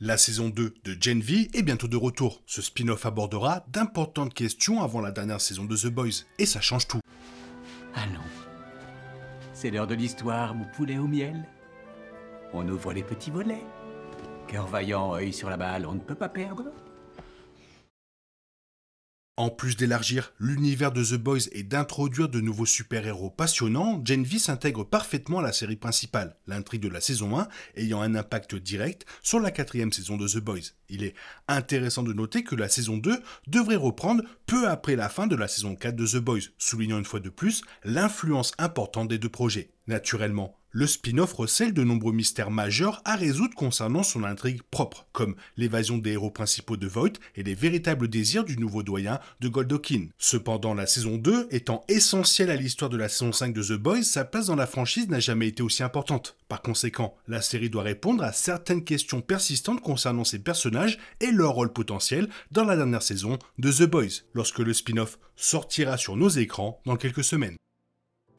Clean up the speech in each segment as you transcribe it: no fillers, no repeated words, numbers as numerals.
La saison 2 de Gen V est bientôt de retour. Ce spin-off abordera d'importantes questions avant la dernière saison de The Boys, et ça change tout. Allons. C'est l'heure de l'histoire, mon poulet au miel. On ouvre les petits volets. Cœur vaillant, œil sur la balle, on ne peut pas perdre. En plus d'élargir l'univers de The Boys et d'introduire de nouveaux super-héros passionnants, Gen V s'intègre parfaitement à la série principale, l'intrigue de la saison 1 ayant un impact direct sur la 4e saison de The Boys. Il est intéressant de noter que la saison 2 devrait reprendre peu après la fin de la saison 4 de The Boys, soulignant une fois de plus l'influence importante des deux projets. Naturellement, le spin-off recèle de nombreux mystères majeurs à résoudre concernant son intrigue propre, comme l'évasion des héros principaux de Vought et les véritables désirs du nouveau doyen de Goldokin. Cependant, la saison 2 étant essentielle à l'histoire de la saison 5 de The Boys, sa place dans la franchise n'a jamais été aussi importante. Par conséquent, la série doit répondre à certaines questions persistantes concernant ses personnages et leur rôle potentiel dans la dernière saison de The Boys, lorsque le spin-off sortira sur nos écrans dans quelques semaines.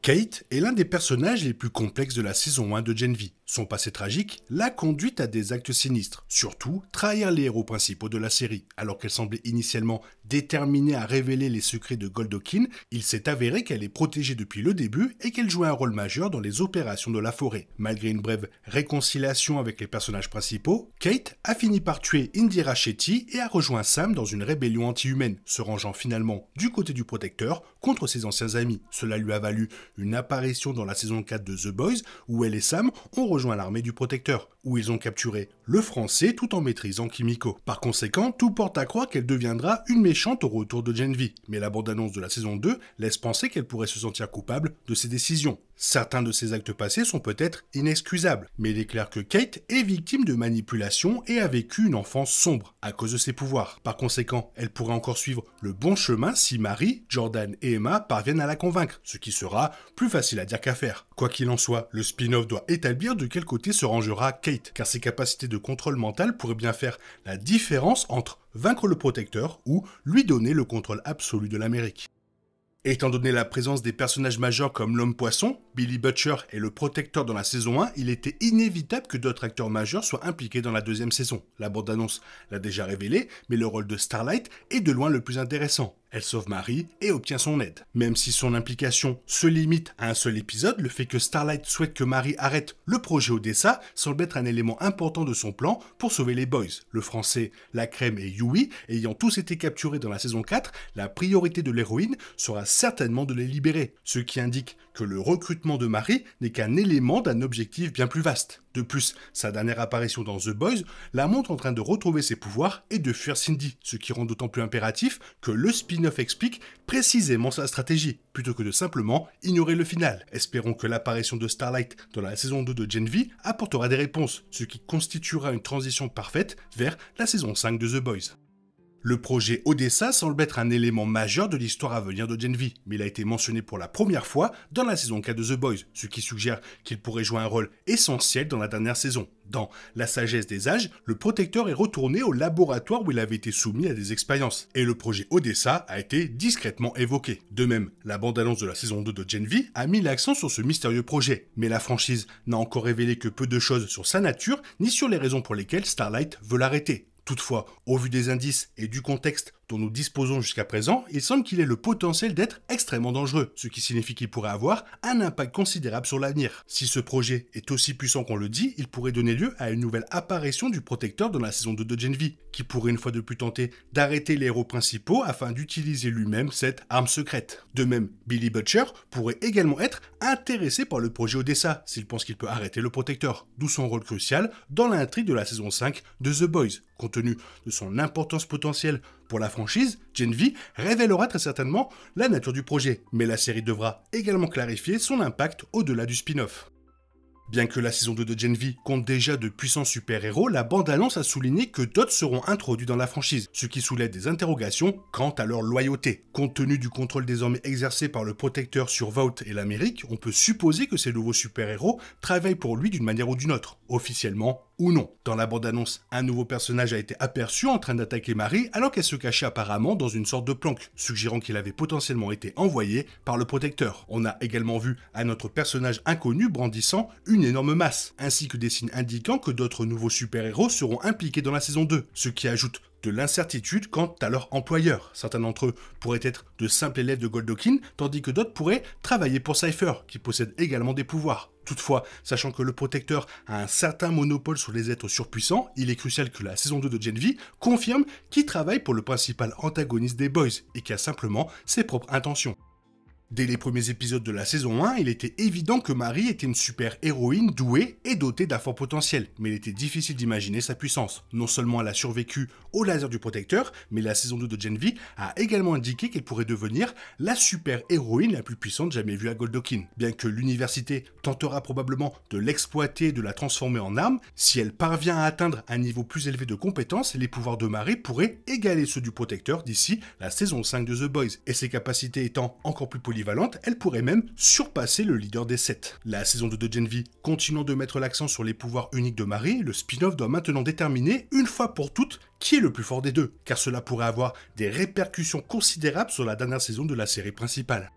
Kate est l'un des personnages les plus complexes de la saison 1 de Gen V. Son passé tragique l'a conduite à des actes sinistres, surtout trahir les héros principaux de la série. Alors qu'elle semblait initialement déterminée à révéler les secrets de Goldokin, il s'est avéré qu'elle est protégée depuis le début et qu'elle jouait un rôle majeur dans les opérations de la forêt. Malgré une brève réconciliation avec les personnages principaux, Kate a fini par tuer Indira Shetty et a rejoint Sam dans une rébellion anti-humaine, se rangeant finalement du côté du protecteur contre ses anciens amis. Cela lui a valu une apparition dans la saison 4 de The Boys, où elle et Sam ont rejoint l'armée du protecteur, où ils ont capturé le français tout en maîtrisant Kimiko. Par conséquent, tout porte à croire qu'elle deviendra une méchante au retour de Gen V, mais la bande-annonce de la saison 2 laisse penser qu'elle pourrait se sentir coupable de ses décisions. Certains de ses actes passés sont peut-être inexcusables, mais il est clair que Kate est victime de manipulation et a vécu une enfance sombre à cause de ses pouvoirs. Par conséquent, elle pourrait encore suivre le bon chemin si Marie, Jordan et Emma parviennent à la convaincre, ce qui sera plus facile à dire qu'à faire. Quoi qu'il en soit, le spin-off doit établir de quel côté se rangera Kate, car ses capacités de contrôle mental pourraient bien faire la différence entre vaincre le protecteur ou lui donner le contrôle absolu de l'Amérique. Étant donné la présence des personnages majeurs comme l'homme-poisson, Billy Butcher et le protecteur dans la saison 1, il était inévitable que d'autres acteurs majeurs soient impliqués dans la deuxième saison. La bande-annonce l'a déjà révélé, mais le rôle de Starlight est de loin le plus intéressant. Elle sauve Marie et obtient son aide. Même si son implication se limite à un seul épisode, le fait que Starlight souhaite que Marie arrête le projet Odessa semble être un élément important de son plan pour sauver les Boys. Le français, la crème et Yui ayant tous été capturés dans la saison 4, la priorité de l'héroïne sera certainement de les libérer, ce qui indique que le recrutement de Marie n'est qu'un élément d'un objectif bien plus vaste. De plus, sa dernière apparition dans The Boys la montre en train de retrouver ses pouvoirs et de fuir Cindy, ce qui rend d'autant plus impératif que le spin-off explique précisément sa stratégie, plutôt que de simplement ignorer le final. Espérons que l'apparition de Starlight dans la saison 2 de Gen V apportera des réponses, ce qui constituera une transition parfaite vers la saison 5 de The Boys. Le projet Odessa semble être un élément majeur de l'histoire à venir de Gen V, mais il a été mentionné pour la première fois dans la saison 4 de The Boys, ce qui suggère qu'il pourrait jouer un rôle essentiel dans la dernière saison. Dans La sagesse des âges, le protecteur est retourné au laboratoire où il avait été soumis à des expériences, et le projet Odessa a été discrètement évoqué. De même, la bande-annonce de la saison 2 de Gen V a mis l'accent sur ce mystérieux projet, mais la franchise n'a encore révélé que peu de choses sur sa nature, ni sur les raisons pour lesquelles Starlight veut l'arrêter. Toutefois, au vu des indices et du contexte dont nous disposons jusqu'à présent, il semble qu'il ait le potentiel d'être extrêmement dangereux, ce qui signifie qu'il pourrait avoir un impact considérable sur l'avenir. Si ce projet est aussi puissant qu'on le dit, il pourrait donner lieu à une nouvelle apparition du protecteur dans la saison 2 de Gen V, qui pourrait une fois de plus tenter d'arrêter les héros principaux afin d'utiliser lui-même cette arme secrète. De même, Billy Butcher pourrait également être intéressé par le projet Odessa, s'il pense qu'il peut arrêter le protecteur, d'où son rôle crucial dans l'intrigue de la saison 5 de The Boys. Compte tenu de son importance potentielle pour la franchise, Gen V révélera très certainement la nature du projet, mais la série devra également clarifier son impact au-delà du spin-off. Bien que la saison 2 de Gen V compte déjà de puissants super-héros, la bande-annonce a souligné que d'autres seront introduits dans la franchise, ce qui soulève des interrogations quant à leur loyauté. Compte tenu du contrôle désormais exercé par le protecteur sur Vought et l'Amérique, on peut supposer que ces nouveaux super-héros travaillent pour lui d'une manière ou d'une autre. Officiellement, ou non. Dans la bande-annonce, un nouveau personnage a été aperçu en train d'attaquer Marie alors qu'elle se cachait apparemment dans une sorte de planque, suggérant qu'il avait potentiellement été envoyé par le protecteur. On a également vu un autre personnage inconnu brandissant une énorme masse, ainsi que des signes indiquant que d'autres nouveaux super-héros seront impliqués dans la saison 2, ce qui ajoute de l'incertitude quant à leur employeur. Certains d'entre eux pourraient être de simples élèves de Goldokin, tandis que d'autres pourraient travailler pour Cypher, qui possède également des pouvoirs. Toutefois, sachant que le protecteur a un certain monopole sur les êtres surpuissants, il est crucial que la saison 2 de Gen V confirme qu'il travaille pour le principal antagoniste des Boys, et qui a simplement ses propres intentions. Dès les premiers épisodes de la saison 1, il était évident que Marie était une super-héroïne douée et dotée d'un fort potentiel, mais il était difficile d'imaginer sa puissance. Non seulement elle a survécu au laser du protecteur, mais la saison 2 de Gen V a également indiqué qu'elle pourrait devenir la super-héroïne la plus puissante jamais vue à Goldokin. Bien que l'université tentera probablement de l'exploiter et de la transformer en arme, si elle parvient à atteindre un niveau plus élevé de compétences, les pouvoirs de Marie pourraient égaler ceux du protecteur d'ici la saison 5 de The Boys, et ses capacités étant encore plus polyvalente, elle pourrait même surpasser le leader des 7. La saison 2 de Gen V, continuant de mettre l'accent sur les pouvoirs uniques de Marie, le spin-off doit maintenant déterminer une fois pour toutes qui est le plus fort des deux, car cela pourrait avoir des répercussions considérables sur la dernière saison de la série principale.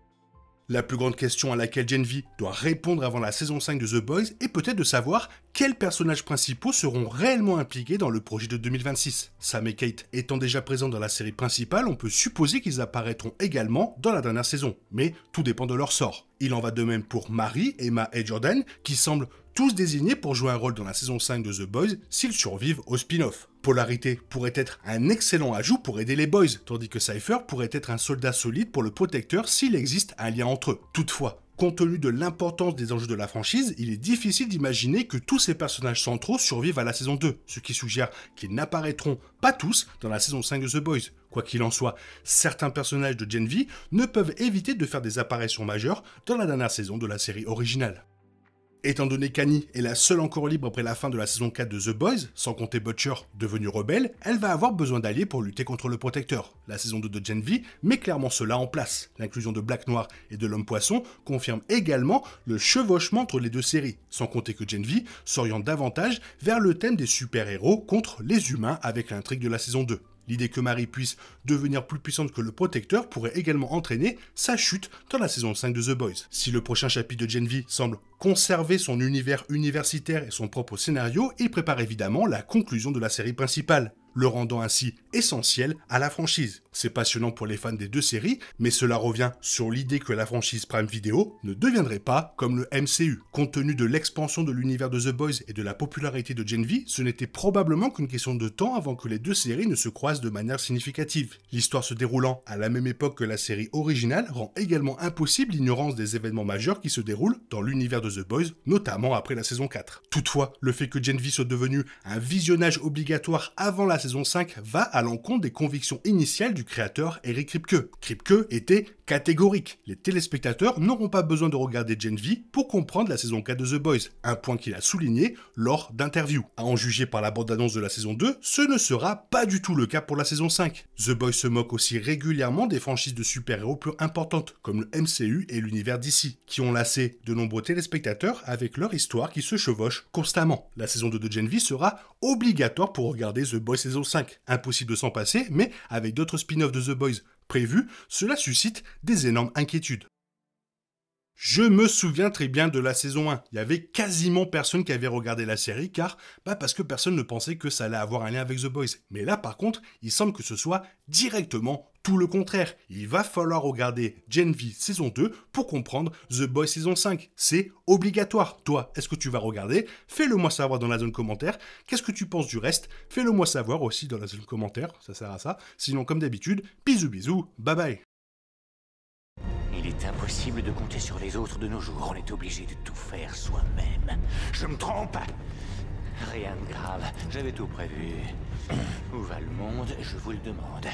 La plus grande question à laquelle Gen V doit répondre avant la saison 5 de The Boys est peut-être de savoir quels personnages principaux seront réellement impliqués dans le projet de 2026. Sam et Kate étant déjà présents dans la série principale, on peut supposer qu'ils apparaîtront également dans la dernière saison, mais tout dépend de leur sort. Il en va de même pour Marie, Emma et Jordan, qui semblent tous désignés pour jouer un rôle dans la saison 5 de The Boys s'ils survivent au spin-off. Polarité pourrait être un excellent ajout pour aider les Boys, tandis que Cypher pourrait être un soldat solide pour le protecteur s'il existe un lien entre eux. Toutefois, compte tenu de l'importance des enjeux de la franchise, il est difficile d'imaginer que tous ces personnages centraux survivent à la saison 2, ce qui suggère qu'ils n'apparaîtront pas tous dans la saison 5 de The Boys. Quoi qu'il en soit, certains personnages de Gen V ne peuvent éviter de faire des apparitions majeures dans la dernière saison de la série originale. Étant donné qu'Annie est la seule encore libre après la fin de la saison 4 de The Boys, sans compter Butcher devenu rebelle, elle va avoir besoin d'alliés pour lutter contre le protecteur. La saison 2 de Gen V met clairement cela en place. L'inclusion de Black Noir et de l'Homme Poisson confirme également le chevauchement entre les deux séries, sans compter que Gen V s'oriente davantage vers le thème des super-héros contre les humains avec l'intrigue de la saison 2. L'idée que Marie puisse devenir plus puissante que le protecteur pourrait également entraîner sa chute dans la saison 5 de The Boys. Si le prochain chapitre de Gen V semble conserver son univers universitaire et son propre scénario, il prépare évidemment la conclusion de la série principale, le rendant ainsi essentiel à la franchise. C'est passionnant pour les fans des deux séries, mais cela revient sur l'idée que la franchise Prime Video ne deviendrait pas comme le MCU. Compte tenu de l'expansion de l'univers de The Boys et de la popularité de Gen V, ce n'était probablement qu'une question de temps avant que les deux séries ne se croisent de manière significative. L'histoire se déroulant à la même époque que la série originale rend également impossible l'ignorance des événements majeurs qui se déroulent dans l'univers de The Boys, notamment après la saison 4. Toutefois, le fait que Gen V soit devenu un visionnage obligatoire avant la saison 5 va à l'encontre des convictions initiales du créateur Eric Kripke. Kripke était catégorique. Les téléspectateurs n'auront pas besoin de regarder Gen V pour comprendre la saison 4 de The Boys, un point qu'il a souligné lors d'interviews. À en juger par la bande-annonce de la saison 2, ce ne sera pas du tout le cas pour la saison 5. The Boys se moque aussi régulièrement des franchises de super-héros plus importantes, comme le MCU et l'univers DC, qui ont lassé de nombreux téléspectateurs avec leur histoire qui se chevauche constamment. La saison 2 de Gen V sera obligatoire pour regarder The Boys saison 5. Impossible de s'en passer, mais avec d'autres spin-offs de The Boys prévus, cela suscite des énormes inquiétudes. Je me souviens très bien de la saison 1. Il y avait quasiment personne qui avait regardé la série parce que personne ne pensait que ça allait avoir un lien avec The Boys. Mais là, par contre, il semble que ce soit directement tout le contraire. Il va falloir regarder Gen V saison 2 pour comprendre The Boys saison 5. C'est obligatoire. Toi, est-ce que tu vas regarder? Fais-le moi savoir dans la zone commentaire. Qu'est-ce que tu penses du reste? Fais-le moi savoir aussi dans la zone commentaire. Ça sert à ça. Sinon, comme d'habitude, bisous, bye bye. Il est impossible de compter sur les autres de nos jours. On est obligé de tout faire soi-même. Je me trompe? Rien de grave. J'avais tout prévu. Où va le monde? Je vous le demande.